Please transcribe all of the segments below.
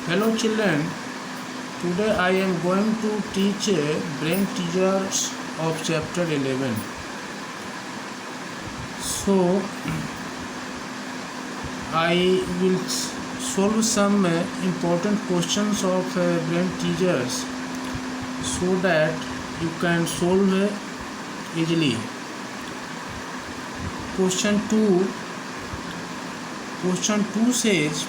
Hello children, today I am going to teach brain teasers of chapter 11. So I will solve some important questions of brain teasers so that you can solve easily. Question 2 says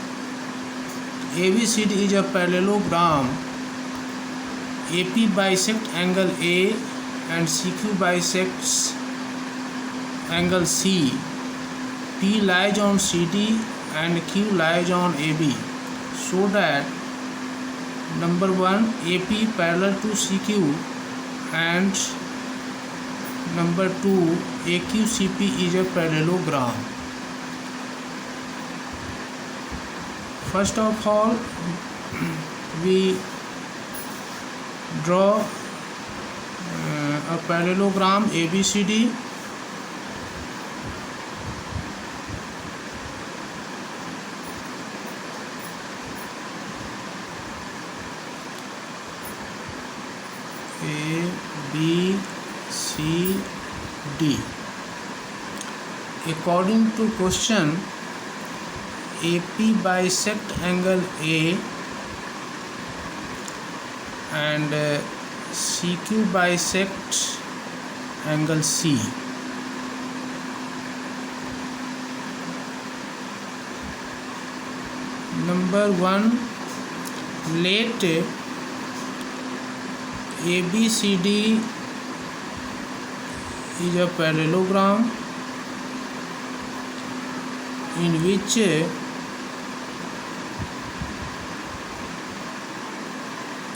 ABCD is a parallelogram. AP bisects angle A and CQ bisects angle C. P lies on CD and Q lies on AB. So that number 1 AP parallel to CQ and number 2 AQCP is a parallelogram. First of all, we draw a parallelogram ABCD. A, B, C, D. According to question, AP bisect angle A and CQ bisect angle C. Number 1, let ABCD is a parallelogram in which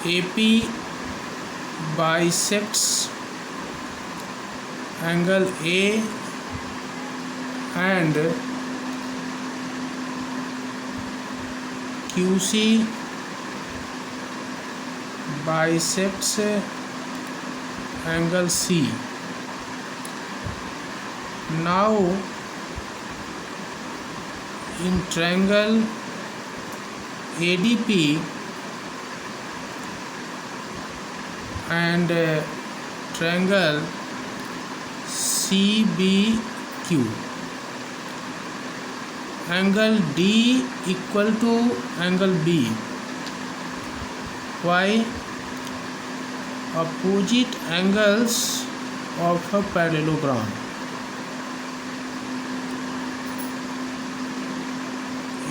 AP bisects angle A and QC bisects angle C. Now in triangle ADP and triangle CBQ, angle D equal to angle B. Why? Opposite angles of a parallelogram.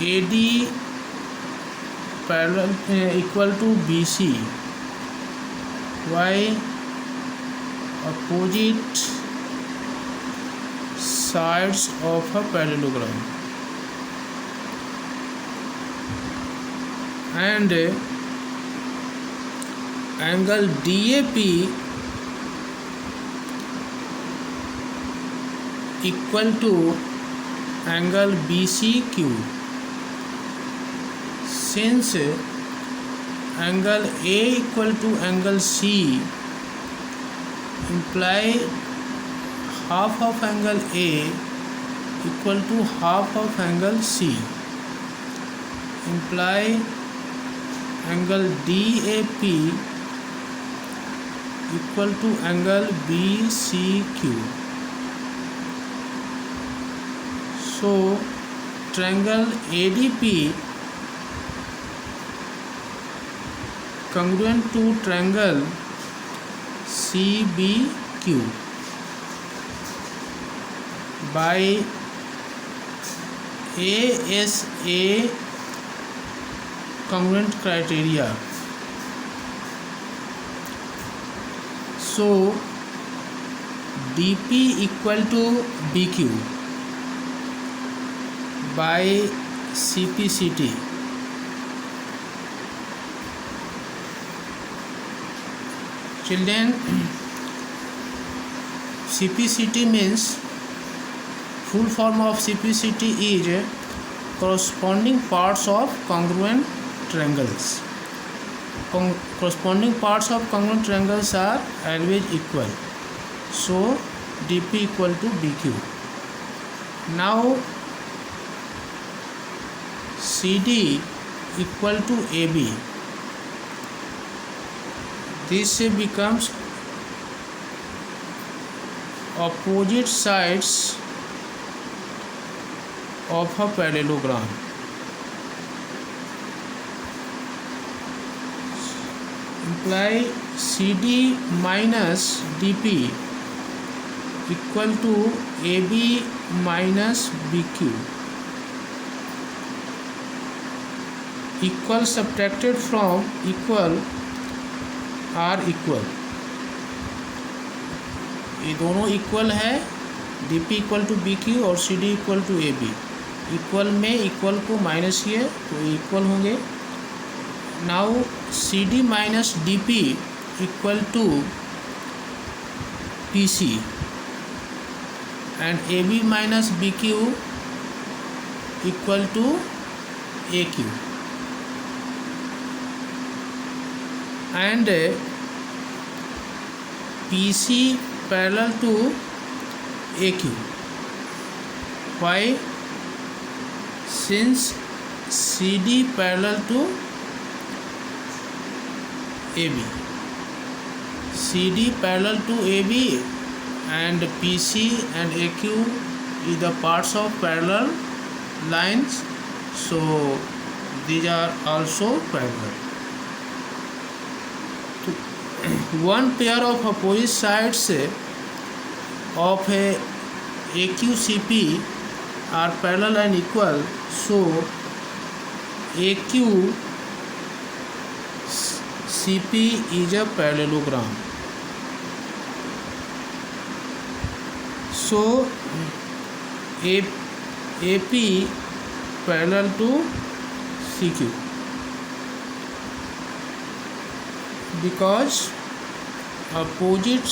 AD parallel equal to BC. Why? Opposite sides of a parallelogram. And angle DAP equal to angle BCQ. Since angle A equal to angle C imply half of angle A equal to half of angle C, imply angle DAP equal to angle BCQ. So triangle ADP congruent to triangle CBQ by ASA congruent criteria. So DP equal to BQ by CPCT. Children, CPCT means full form of CPCT is corresponding parts of congruent triangles. Corresponding parts of congruent triangles are always equal. So DP equal to BQ. Now CD equal to AB. This becomes opposite sides of a parallelogram. Imply CD minus DP equal to AB minus BQ. Equal subtracted from equal are equal. ये दोनों equal है, DP equal to BQ और CD equal to AB. Equal में equal को minus किए तो equal होंगे. Now CD minus DP equal to PC and AB minus BQ equal to AQ, and PC parallel to AQ. Why? Since CD parallel to AB, CD parallel to AB and PC and AQ is the parts of parallel lines, so these are also parallel. One pair of opposite sides of a AQCP are parallel and equal, so AQCP is a parallelogram. So AP parallel to CQ, because opposite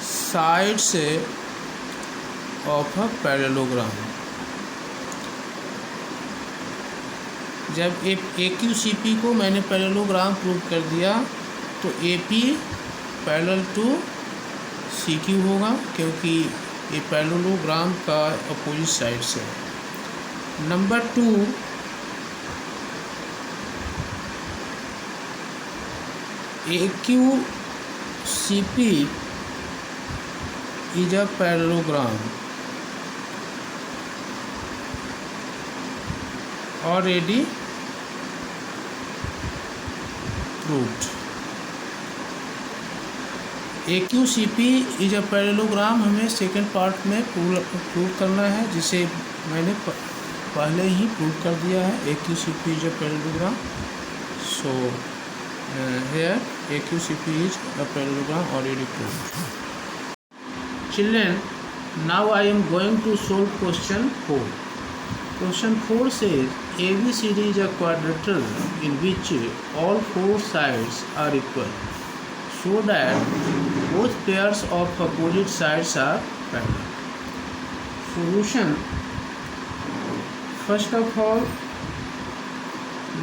sides of a parallelogram. जब AQCP को मैंने parallelogram prove कर दिया तो AP parallel to CQ होगा, क्योंकि ये parallelogram का अपोजिट साइड्स है. Number 2, AQCP is a parallelogram. Already proved. AQCP is a parallelogram हमें सेकेंड पार्ट में प्रूव करना है, जिसे मैंने पहले ही प्रूव कर दिया है. AQCP is a parallelogram. So here AQCP is a parallelogram already proved. Children, now I am going to solve question 4. Question 4 says ABCD is a quadrilateral in which all four sides are equal, so that both pairs of opposite sides are parallel. Solution: first of all,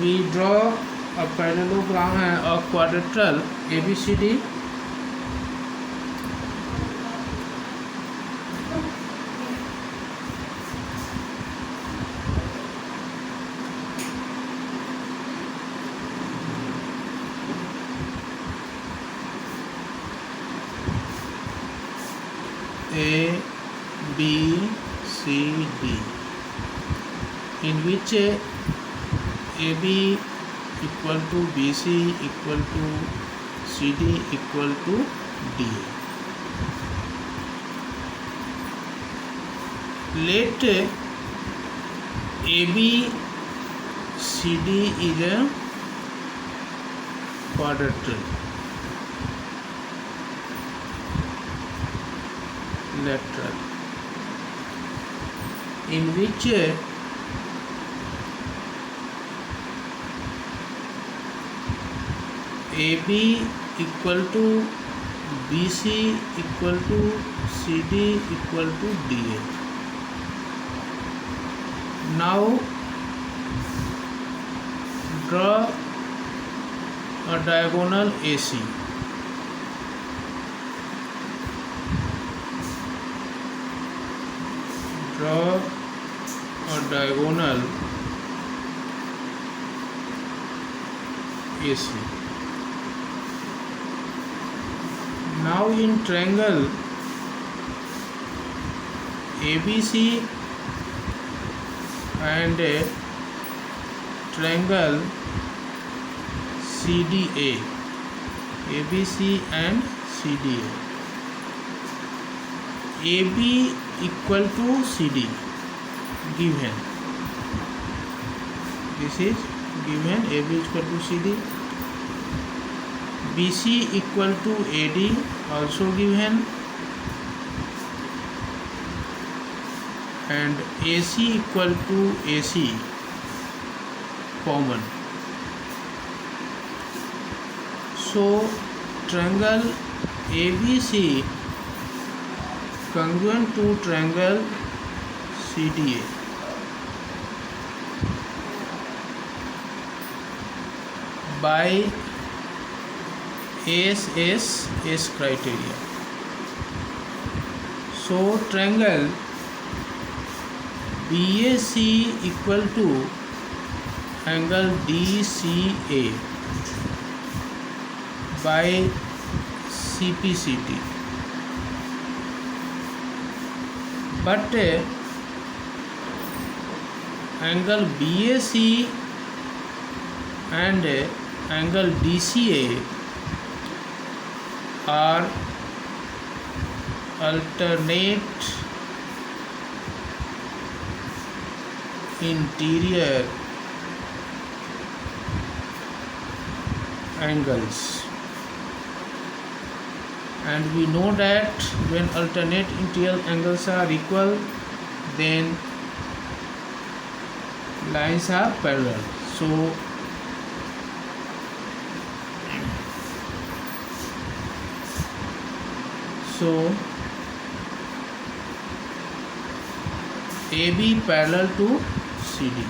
we draw a parallelogram, a quadrilateral ABCD. A, B, C, D, in which AB equal to BC equal to CD equal to DA. Let ABCD is a quadrilateral. Lateral, in which AB equal to BC equal to CD equal to DA. Now draw a diagonal AC. Draw a diagonal AC. Now in triangle ABC and triangle CDA, ABC and CDA, AB equal to CD given. This is given, AB equal to CD. BC equal to AD also given, and AC equal to AC common. So triangle ABC congruent to triangle CDA. By ASS criteria. So triangle BAC equal to angle DCA by CPCT. But angle BAC and angle DCA are alternate interior angles, and we know that when alternate interior angles are equal, then lines are parallel. So AB parallel to CD.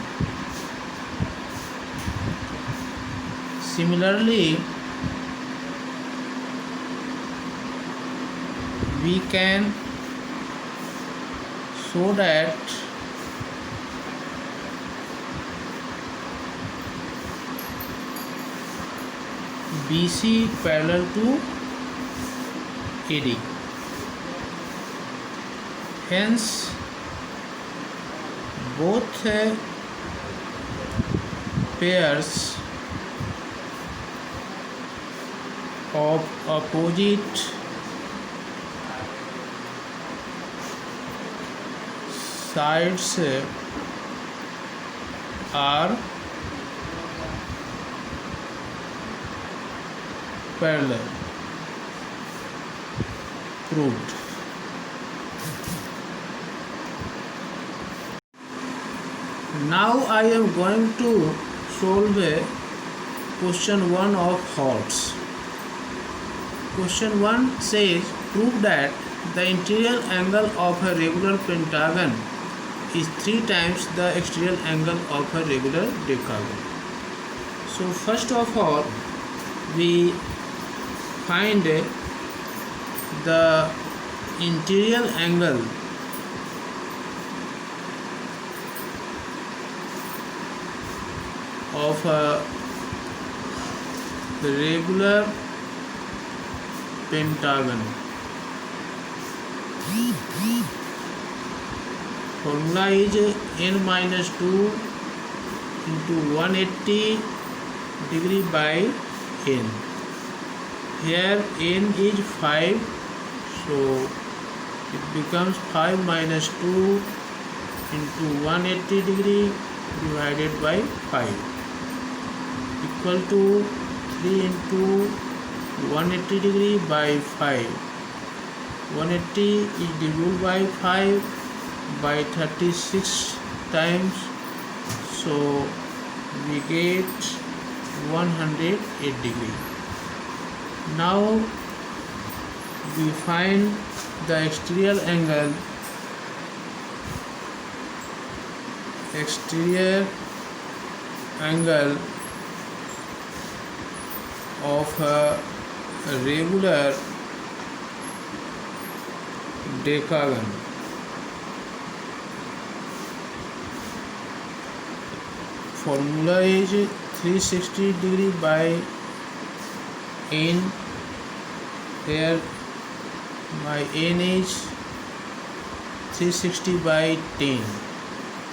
Similarly, we can show that BC parallel to AD. Hence, both pairs of opposite sides are parallel. Proved. Now I am going to solve question 1 of Holtz. Question 1 says, prove that the interior angle of a regular pentagon is 3 times the exterior angle of a regular decagon. So first of all, we find the interior angle of a regular pentagon. Formula is n minus 2 into 180 degree by n. Here n is 5, so it becomes 5 minus 2 into 180 degree divided by 5 equal to 3 into 180 degree by 5. 180 is divided by 5 by 36 times, so we get 108 degree. Now we find the exterior angle. Exterior angle of a regular decagon. Formula is 360 degree by n. Here my n is 360 by 10.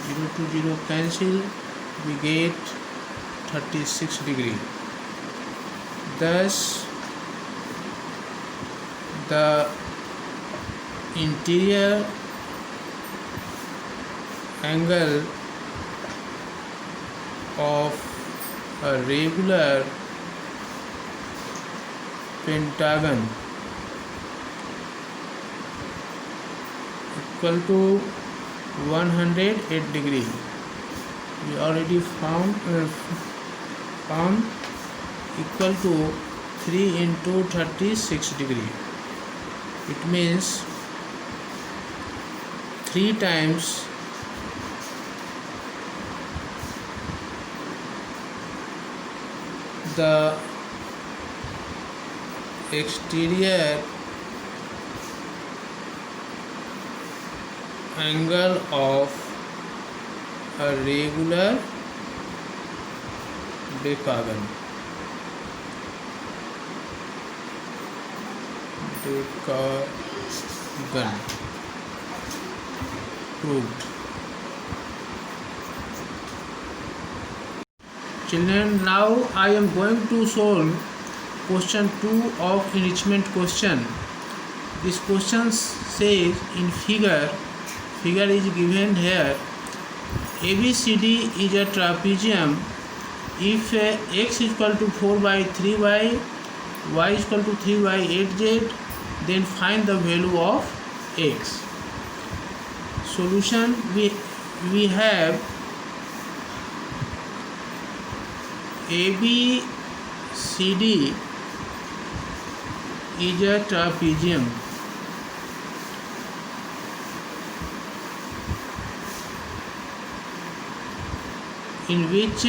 0 to 0 cancel, we get 36 degree. Thus the interior angle of a regular pentagon equal to 108 degree. We already found equal to 3 into 36 degree. It means 3 times the exterior angle of a regular decagon. Proved. Children, now I am going to solve question 2 of enrichment question. This question says in figure is given here. ABCD is a trapezium. If x is equal to 4 by 3y, y is equal to 3 by 8z, then find the value of x. Solution, we have ABCD is a trapezium. In which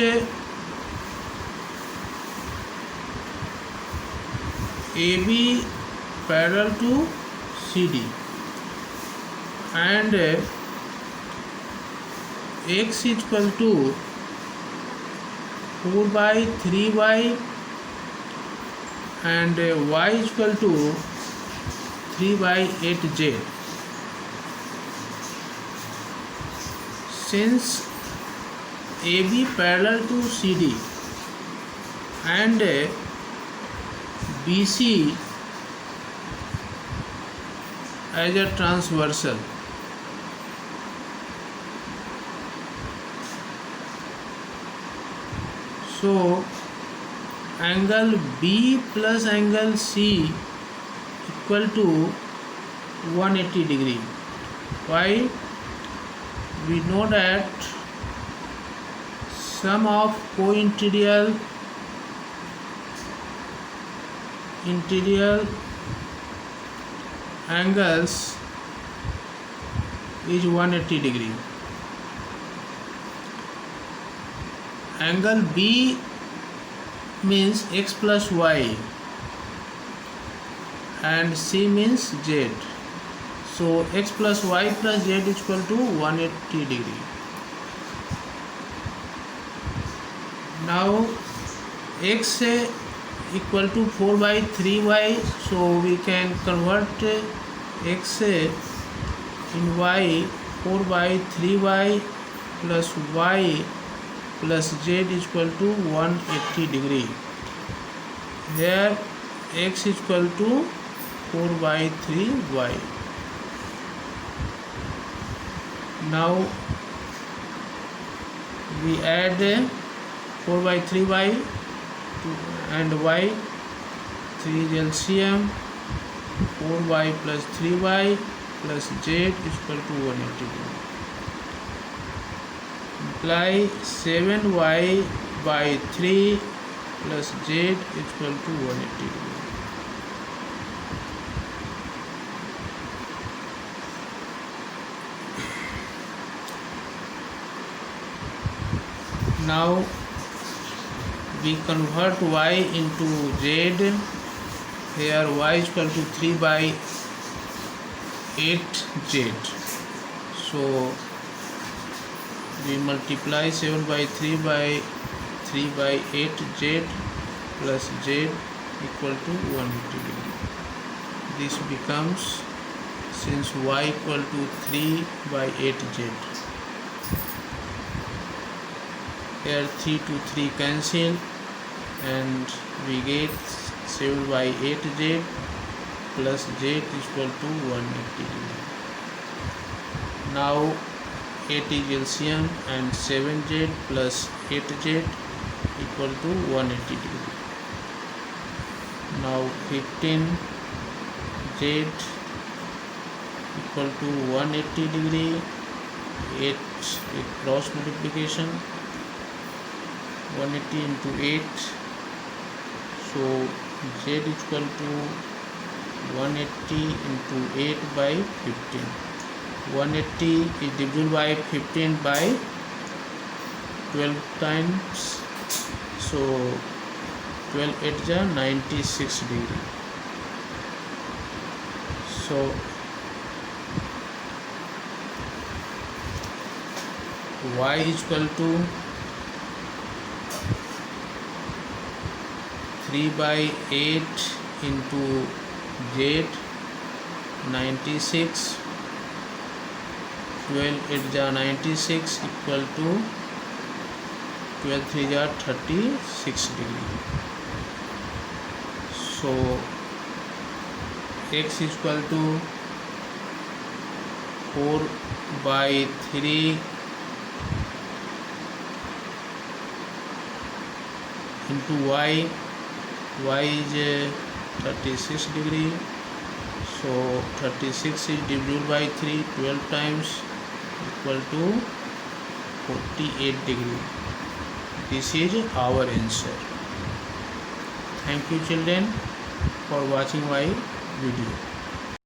AB parallel to CD and x is equal to 4 by 3y and y is equal to 3 by 8z. Since AB parallel to CD and BC as a transversal, so angle B plus angle C equal to 180 degree. Why? We know that sum of co-interior angles is 180 degree. Angle B means x plus y and C means z. So x plus y plus z is equal to 180 degree. Now x equal to 4 by 3y, so we can convert x in y. 4 by 3y plus y plus z is equal to 180 degree. Here x is equal to 4 by 3y. Now we add 4 by 3y and y, 3 is LCM, 4y plus 3y plus z is equal to 180 degree. Imply 7y by 3 plus z is equal to 180 degree. Now we convert y into z. Here y is equal to 3 by 8z. So we multiply 7 by 3 by 3/8 z plus z equal to 180 degree. This becomes, since y equal to 3/8 z, here 3 to 3 cancel and we get 7/8 z plus z equal to 180 degree. Now 8 is LCM and 7z plus 8z equal to 180 degree. Now 15z equal to 180 degree. 8 cross multiplication, 180 into 8, so z equal to 180 into 8 by 15. 180 is divisible by 15 by 12 times, so 12 8 is 96 degree. So y is equal to 3/8 into z, 96, 12 8 is 96 equal to 12 3 is 36 degree. So x is equal to 4/3 into y is 36 degree, so 36 is divisible by 3 12 times equal to 48 degree. This is our answer. Thank you children for watching my video.